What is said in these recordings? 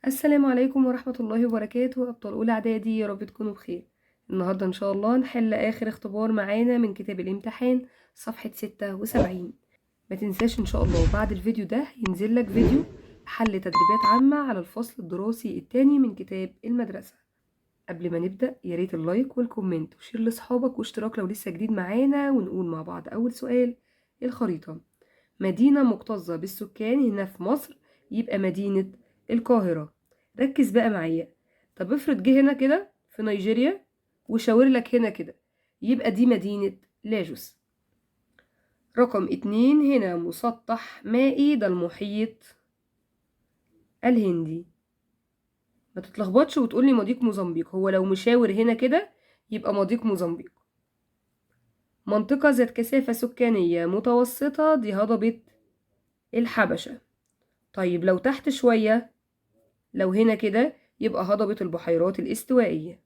السلام عليكم ورحمة الله وبركاته. أبطال أولى إعدادي، يا رب تكونوا بخير. النهاردة إن شاء الله نحل آخر اختبار معانا من كتاب الامتحان صفحة 76. ما تنساش إن شاء الله بعد الفيديو ده ينزل لك فيديو حل تدريبات عامة على الفصل الدراسي الثاني من كتاب المدرسة. قبل ما نبدأ ياريت اللايك والكومنت وشير لأصحابك واشتراك لو لسه جديد معانا. ونقول مع بعض أول سؤال. الخريطة: مدينة مكتظة بالسكان هنا في مصر يبقى مدينة القاهرة. ركز بقى معايا. طب افرض جه هنا كده في نيجيريا وشاور لك هنا كده، يبقى دي مدينة لاجوس. رقم 2، هنا مسطح مائي، ده المحيط الهندي. ما تتلخبطش وتقولي مضيق موزمبيق، هو لو مشاور هنا كده يبقى مضيق موزمبيق. منطقة ذات كثافة سكانية متوسطة، دي هضبة الحبشة. طيب لو تحت شوية، لو هنا كده يبقى هضبة البحيرات الاستوائية.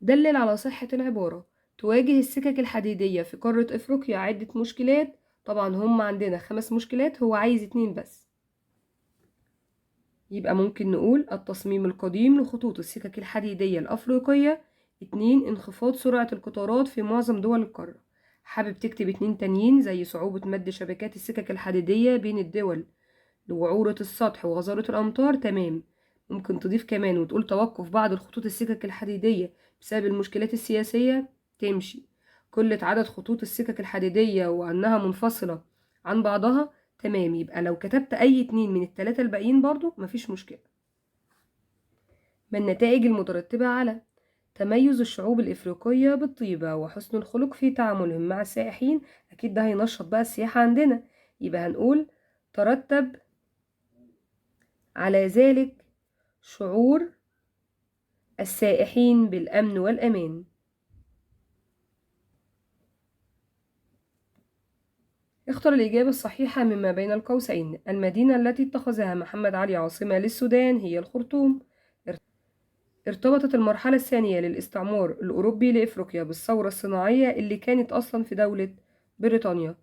دلل على صحة العبارة: تواجه السكك الحديدية في قارة أفريقيا عدة مشكلات. طبعا هم عندنا 5 مشكلات، هو عايز 2 بس. يبقى ممكن نقول التصميم القديم لخطوط السكك الحديدية الأفريقية. 2، انخفاض سرعة القطارات في معظم دول القارة. حابب تكتب 2 تانيين زي صعوبة مد شبكات السكك الحديدية بين الدول لوعورة السطح وغزارة الأمطار، تمام. ممكن تضيف كمان وتقول توقف بعض الخطوط السكك الحديدية بسبب المشكلات السياسية، تمشي. قلة عدد خطوط السكك الحديدية وأنها منفصلة عن بعضها، تمام. يبقى لو كتبت أي 2 من ال3 الباقيين برضو مفيش مشكلة. ما النتائج المترتبة على تميز الشعوب الإفريقية بالطيبة وحسن الخلق في تعاملهم مع السائحين؟ أكيد ده هينشط بقى السياحة عندنا. يبقى هنقول ترتب على ذلك شعور السائحين بالأمن والأمان. اختر الإجابة الصحيحة مما بين القوسين. المدينة التي اتخذها محمد علي عاصمة للسودان هي الخرطوم. ارتبطت المرحلة الثانية للاستعمار الأوروبي لإفريقيا بالثورة الصناعية اللي كانت أصلا في دولة بريطانيا.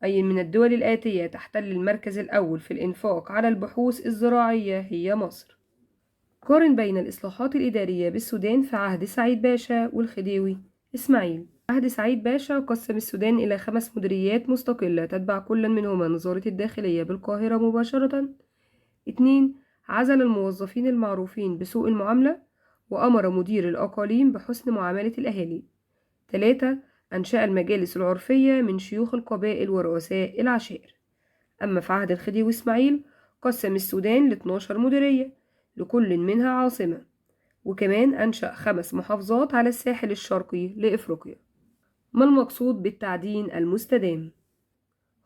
أي من الدول الآتية تحتل المركز الأول في الإنفاق على البحوث الزراعية؟ هي مصر. قارن بين الإصلاحات الإدارية بالسودان في عهد سعيد باشا والخديوي إسماعيل. عهد سعيد باشا قسم السودان إلى 5 مديريات مستقلة تتبع كل منهما نظارة الداخلية بالقاهرة مباشرة. 2، عزل الموظفين المعروفين بسوء المعاملة وأمر مدير الأقاليم بحسن معاملة الأهالي. 3، أنشأ المجالس العرفية من شيوخ القبائل ورؤساء العشائر. أما في عهد الخديوي إسماعيل قسم السودان ل12 مديرية لكل منها عاصمة، وكمان أنشأ 5 محافظات على الساحل الشرقي لإفريقيا. ما المقصود بالتعدين المستدام؟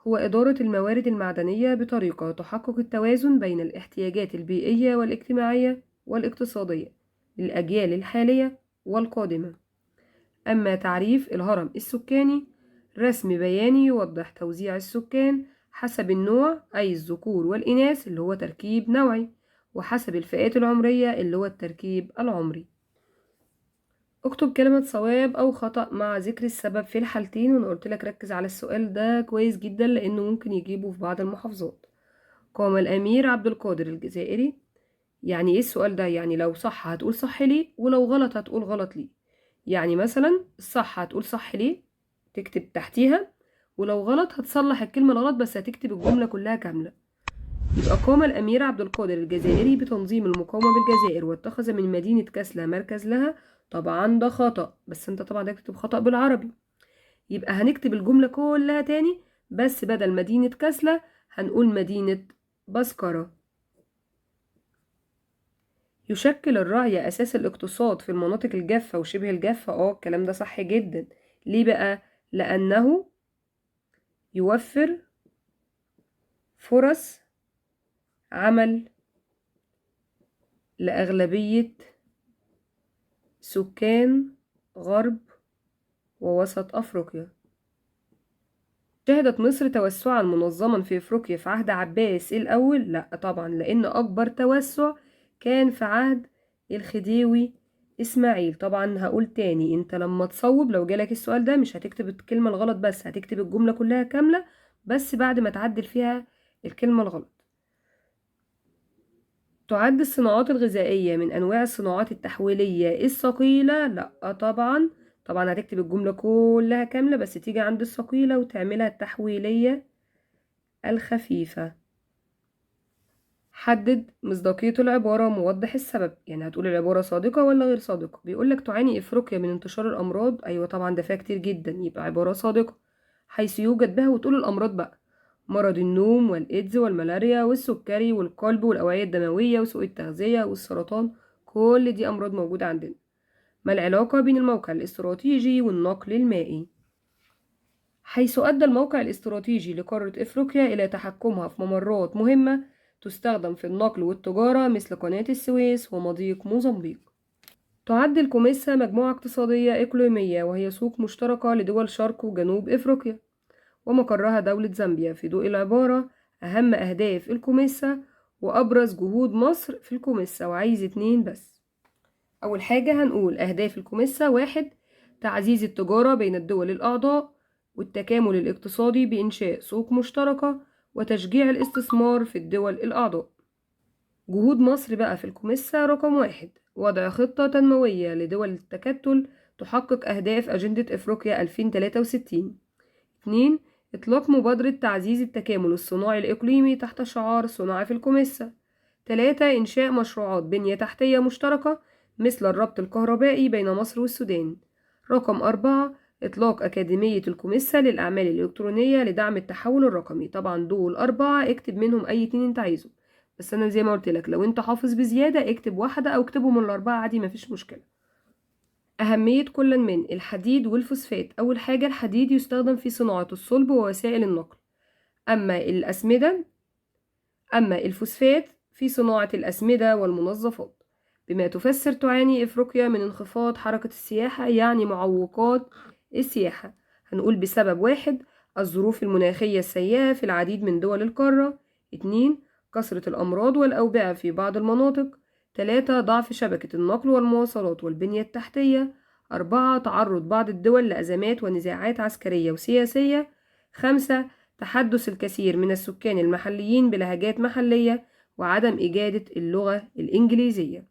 هو إدارة الموارد المعدنية بطريقة تحقق التوازن بين الاحتياجات البيئية والاجتماعية والاقتصادية للأجيال الحالية والقادمة. أما تعريف الهرم السكاني: رسم بياني يوضح توزيع السكان حسب النوع، أي الذكور والإناث اللي هو تركيب نوعي، وحسب الفئات العمرية اللي هو التركيب العمري. اكتب كلمة صواب أو خطأ مع ذكر السبب في الحالتين. وأنا قلت لك ركز على السؤال ده كويس جدا لأنه ممكن يجيبه في بعض المحافظات. قام الأمير عبد القادر الجزائري. يعني إيه السؤال ده؟ يعني لو صح هتقول صح ليه، ولو غلط هتقول غلط ليه. يعني مثلا الصح هتقول صح ليه، تكتب تحتيها، ولو غلط هتصلح الكلمة الغلط بس هتكتب الجملة كلها كاملة. يبقى قام الأمير عبد القادر الجزائري بتنظيم المقاومة بالجزائر واتخذ من مدينة كسلة مركز لها. طبعا ده خطأ، بس انت طبعا هتكتب خطأ بالعربي. يبقى هنكتب الجملة كلها تاني، بس بدل مدينة كسلة هنقول مدينة بسكرة. يشكل الرعي أساس الاقتصاد في المناطق الجافة وشبه الجافة. الكلام ده صح جدا. ليه بقى؟ لأنه يوفر فرص عمل لأغلبية سكان غرب ووسط أفريقيا. شهدت مصر توسعا منظما في أفريقيا في عهد عباس الأول؟ لا طبعا، لأن أكبر توسع كان في عهد الخديوي إسماعيل. طبعا هقول تاني، انت لما تصوب لو جالك السؤال ده مش هتكتب الكلمة الغلط بس، هتكتب الجملة كلها كاملة بس بعد ما تعدل فيها الكلمة الغلط. تعد الصناعات الغذائية من أنواع الصناعات التحويلية الثقيلة؟ لأ طبعا. طبعا هتكتب الجملة كلها كاملة، بس تيجي عند الثقيلة وتعملها التحويلية الخفيفة. حدد مصداقية العبارة، موضح السبب، يعني هتقول العبارة صادقة ولا غير صادقة. بيقولك تعاني إفريقيا من انتشار الأمراض، أيوة طبعا ده فيها كتير جدا، يبقى عبارة صادقة. حيث يوجد بها، وتقول الأمراض بقى: مرض النوم والإيدز والملاريا والسكري والقلب والأوعية الدموية وسوء التغذية والسرطان، كل دي أمراض موجودة عندنا. ما العلاقة بين الموقع الاستراتيجي والنقل المائي؟ حيث أدى الموقع الاستراتيجي لقارة إفريقيا إلى تحكمها في ممرات مهمة تستخدم في النقل والتجارة، مثل قناة السويس ومضيق موزمبيق. تعد الكوميسا مجموعة اقتصادية إقليمية، وهي سوق مشتركة لدول شرق وجنوب إفريقيا، ومقرها دولة زامبيا. في ضوء العبارة، أهم أهداف الكوميسا وأبرز جهود مصر في الكوميسا، وعايز 2 بس. أول حاجة هنقول أهداف الكوميسا: 1. تعزيز التجارة بين الدول الأعضاء والتكامل الاقتصادي بإنشاء سوق مشتركة وتشجيع الاستثمار في الدول الأعضاء. جهود مصر بقى في الكوميسا: رقم 1، وضع خطة تنموية لدول التكتل تحقق أهداف أجندة إفريقيا 2063. 2. إطلاق مبادرة تعزيز التكامل الصناعي الإقليمي تحت شعار صناعة في الكوميسا. 3. إنشاء مشروعات بنية تحتية مشتركة مثل الربط الكهربائي بين مصر والسودان. رقم 4. إطلاق أكاديمية الكوميسا للأعمال الإلكترونية لدعم التحول الرقمي. طبعا دول 4، اكتب منهم أي 2 انت عايزه، بس أنا زي ما قلت لك لو انت حافظ بزيادة اكتب واحدة أو اكتبهم ال4 عادي، مفيش مشكلة. أهمية كل من الحديد والفوسفات: أول حاجة الحديد يستخدم في صناعة الصلب ووسائل النقل، أما الفوسفات في صناعة الأسمدة والمنظفات. بما تفسر تعاني إفريقيا من انخفاض حركة السياحة، يعني معوقات السياحة. هنقول بسبب: 1. الظروف المناخية السيئة في العديد من دول القارة. 2. كثرة الأمراض والأوبئة في بعض المناطق. 3. ضعف شبكة النقل والمواصلات والبنية التحتية. 4. تعرض بعض الدول لأزمات ونزاعات عسكرية وسياسية. 5. تحدث الكثير من السكان المحليين بلهجات محلية وعدم إجادة اللغة الإنجليزية.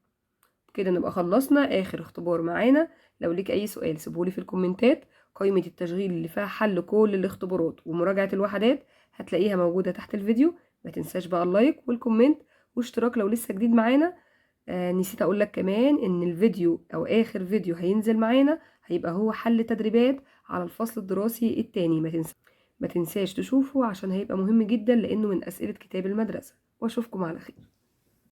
كده نبقى خلصنا آخر اختبار معانا. لو ليك أي سؤال سيبهولي في الكومنتات. قائمة التشغيل اللي فيها حل كل الاختبارات ومراجعة الوحدات هتلاقيها موجودة تحت الفيديو. ما تنساش بقى اللايك والكومنت واشتراك لو لسه جديد معانا. نسيت أقولك كمان إن الفيديو أو آخر فيديو هينزل معانا هيبقى هو حل تدريبات على الفصل الدراسي التاني. ما تنساش تشوفه عشان هيبقى مهم جدا، لأنه من أسئلة كتاب المدرسة. وأشوفكم على خير.